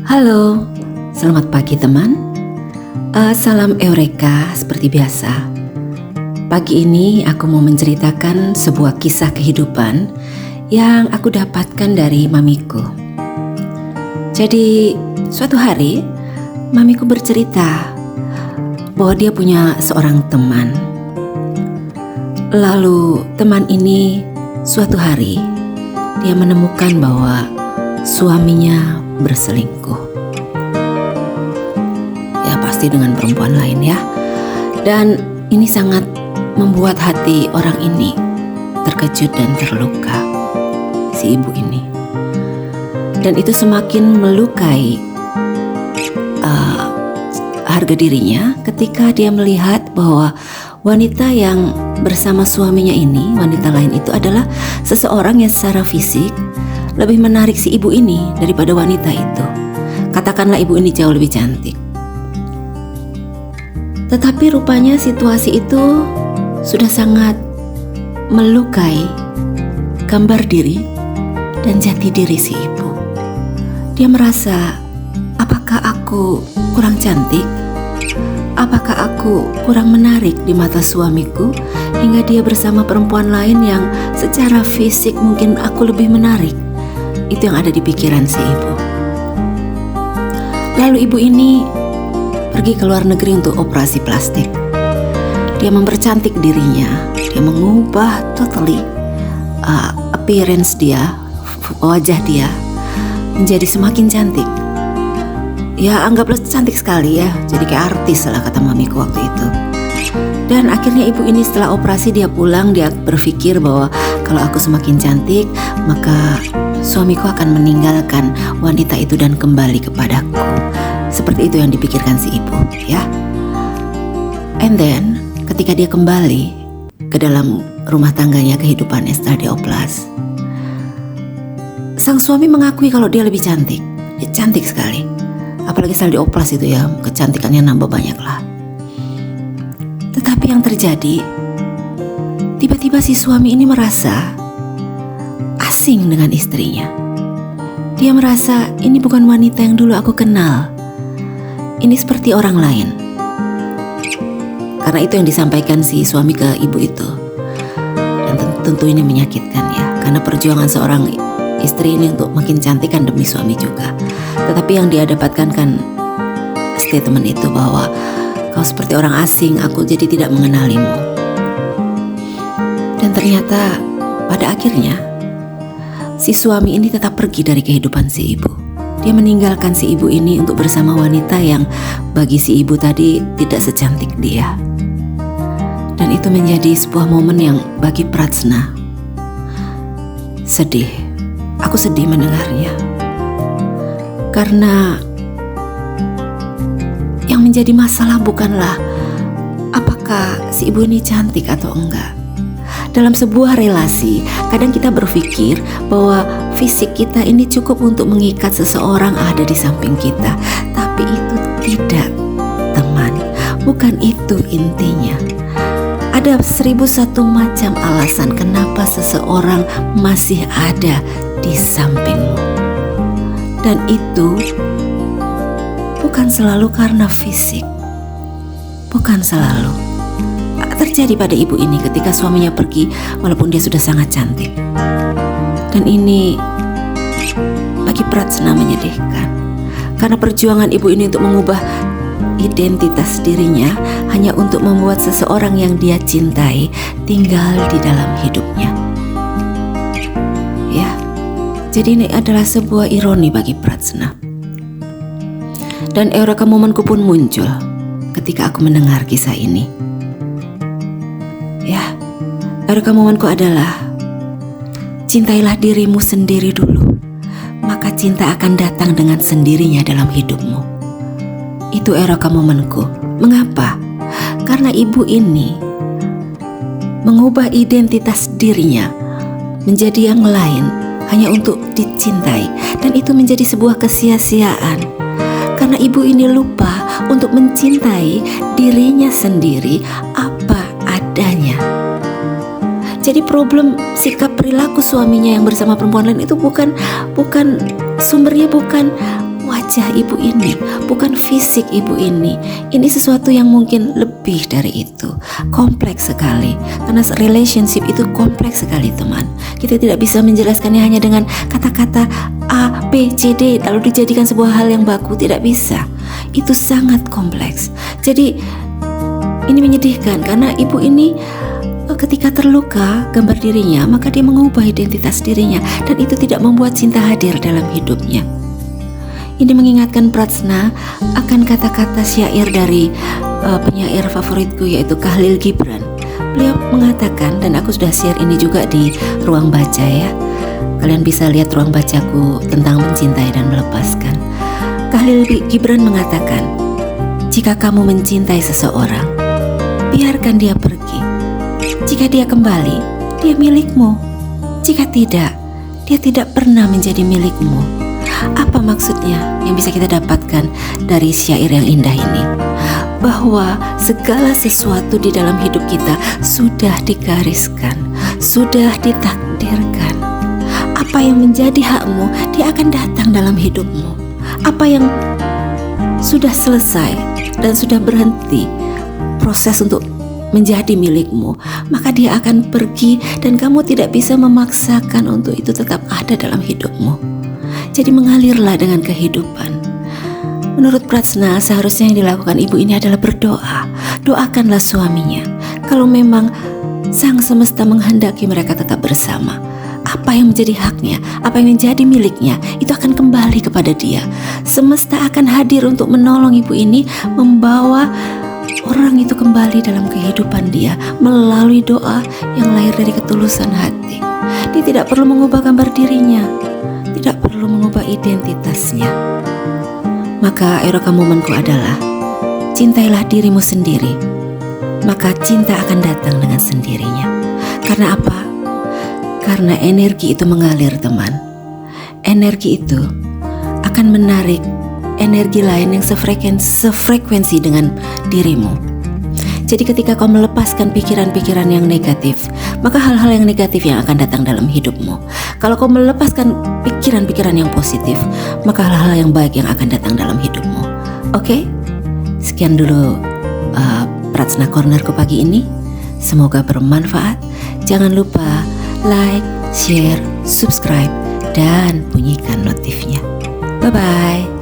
Halo, selamat pagi teman. Salam Eureka seperti biasa. Pagi ini aku mau menceritakan sebuah kisah kehidupan yang aku dapatkan dari mamiku. Jadi suatu hari mamiku bercerita bahwa dia punya seorang teman. Lalu teman ini suatu hari dia menemukan bahwa suaminya berselingkuh. Ya pasti dengan perempuan lain ya. Dan ini sangat membuat hati orang ini terkejut dan terluka, si ibu ini. Dan itu semakin melukai harga dirinya ketika dia melihat bahwa wanita yang bersama suaminya ini, wanita lain itu adalah seseorang yang secara fisik lebih menarik si ibu ini daripada wanita itu. Katakanlah ibu ini jauh lebih cantik. Tetapi rupanya situasi itu sudah sangat melukai gambar diri dan jati diri si ibu. Dia merasa, apakah aku kurang cantik? Apakah aku kurang menarik di mata suamiku hingga dia bersama perempuan lain yang secara fisik mungkin aku lebih menarik? Itu yang ada di pikiran si ibu. Lalu ibu ini pergi ke luar negeri untuk operasi plastik. Dia mempercantik dirinya. Dia mengubah totally appearance dia, wajah dia menjadi semakin cantik. Ya anggaplah cantik sekali ya. Jadi kayak artis lah kata mamiku waktu itu. Dan akhirnya ibu ini setelah operasi dia pulang. Dia berpikir bahwa kalau aku semakin cantik maka suamiku akan meninggalkan wanita itu dan kembali kepadaku. Seperti itu yang dipikirkan si ibu ya. And then ketika dia kembali ke dalam rumah tangganya, kehidupannya setelah dia oplas, sang suami mengakui kalau dia lebih cantik. Dia cantik sekali. Apalagi setelah dioplas itu ya, kecantikannya nambah banyak lah. Tetapi yang terjadi, tiba-tiba si suami ini merasa asing dengan istrinya. Dia merasa ini bukan wanita yang dulu aku kenal. Ini seperti orang lain. Karena itu yang disampaikan si suami ke ibu itu. Dan tentu ini menyakitkan ya. Karena perjuangan seorang istri ini untuk makin cantik kan demi suami juga. Tetapi yang dia dapatkan kan statement itu bahwa kau seperti orang asing, aku jadi tidak mengenalimu. Dan ternyata pada akhirnya si suami ini tetap pergi dari kehidupan si ibu. Dia meninggalkan si ibu ini untuk bersama wanita yang bagi si ibu tadi tidak secantik dia. Dan itu menjadi sebuah momen yang bagi Pratsna sedih. Aku sedih mendengarnya. Karena yang menjadi masalah bukanlah apakah si ibu ini cantik atau enggak. Dalam sebuah relasi, kadang kita berpikir bahwa fisik kita ini cukup untuk mengikat seseorang ada di samping kita. Tapi itu tidak, teman. Bukan itu intinya. Ada 1001 macam alasan kenapa seseorang masih ada di sampingmu. Dan itu bukan selalu karena fisik. Bukan selalu. Terjadi pada ibu ini ketika suaminya pergi walaupun dia sudah sangat cantik. Dan ini bagi Pratsna menyedihkan. Karena perjuangan ibu ini untuk mengubah identitas dirinya hanya untuk membuat seseorang yang dia cintai tinggal di dalam hidupnya. Ya, jadi ini adalah sebuah ironi bagi Pratsna. Dan eureka momenku pun muncul ketika aku mendengar kisah ini. Ya, eureka momenku adalah cintailah dirimu sendiri dulu, maka cinta akan datang dengan sendirinya dalam hidupmu. Itu eureka momenku. Mengapa? Karena ibu ini mengubah identitas dirinya menjadi yang lain hanya untuk dicintai. Dan itu menjadi sebuah kesia-siaan. Karena ibu ini lupa untuk mencintai dirinya sendiri apa adanya. Jadi problem sikap perilaku suaminya yang bersama perempuan lain itu bukan sumbernya bukan wajah ibu ini, bukan fisik ibu ini. Ini sesuatu yang mungkin lebih dari itu. Kompleks sekali. Karena relationship itu kompleks sekali, teman. Kita tidak bisa menjelaskannya hanya dengan kata-kata A, B, C, D lalu dijadikan sebuah hal yang baku. Tidak bisa. Itu sangat kompleks. Jadi ini menyedihkan karena ibu ini ketika terluka gambar dirinya, maka dia mengubah identitas dirinya, dan itu tidak membuat cinta hadir dalam hidupnya. Ini mengingatkan Pratsna akan kata-kata syair dari penyair favoritku, yaitu Khalil Gibran. Beliau mengatakan, dan aku sudah share ini juga di ruang baca ya. Kalian bisa lihat ruang bacaku tentang mencintai dan melepaskan. Khalil Gibran mengatakan, jika kamu mencintai seseorang, biarkan dia pergi. Jika dia kembali, dia milikmu. Jika tidak, dia tidak pernah menjadi milikmu. Apa maksudnya yang bisa kita dapatkan dari syair yang indah ini? Bahwa segala sesuatu di dalam hidup kita sudah digariskan, sudah ditakdirkan. Apa yang menjadi hakmu, dia akan datang dalam hidupmu. Apa yang sudah selesai dan sudah berhenti proses untuk menjadi milikmu, maka dia akan pergi dan kamu tidak bisa memaksakan untuk itu tetap ada dalam hidupmu. Jadi mengalirlah dengan kehidupan. Menurut Pratsna, seharusnya yang dilakukan ibu ini adalah berdoa. Doakanlah suaminya. Kalau memang sang semesta menghendaki mereka tetap bersama, apa yang menjadi haknya, apa yang menjadi miliknya, itu akan kembali kepada dia. Semesta akan hadir untuk menolong ibu ini, membawa orang itu kembali dalam kehidupan dia melalui doa yang lahir dari ketulusan hati. Dia tidak perlu mengubah gambar dirinya, tidak perlu mengubah identitasnya. Maka eroka momenku adalah, cintailah dirimu sendiri, maka cinta akan datang dengan sendirinya. Karena apa? Karena energi itu mengalir, teman. Energi itu akan menarik energi lain yang sefrekuensi dengan dirimu. Jadi ketika kau melepaskan pikiran-pikiran yang negatif, maka hal-hal yang negatif yang akan datang dalam hidupmu. Kalau kau melepaskan pikiran-pikiran yang positif, maka hal-hal yang baik yang akan datang dalam hidupmu. Oke? Sekian dulu Pratsna Cornerku pagi ini. Semoga bermanfaat. Jangan lupa like, share, subscribe, dan bunyikan notifnya. Bye-bye.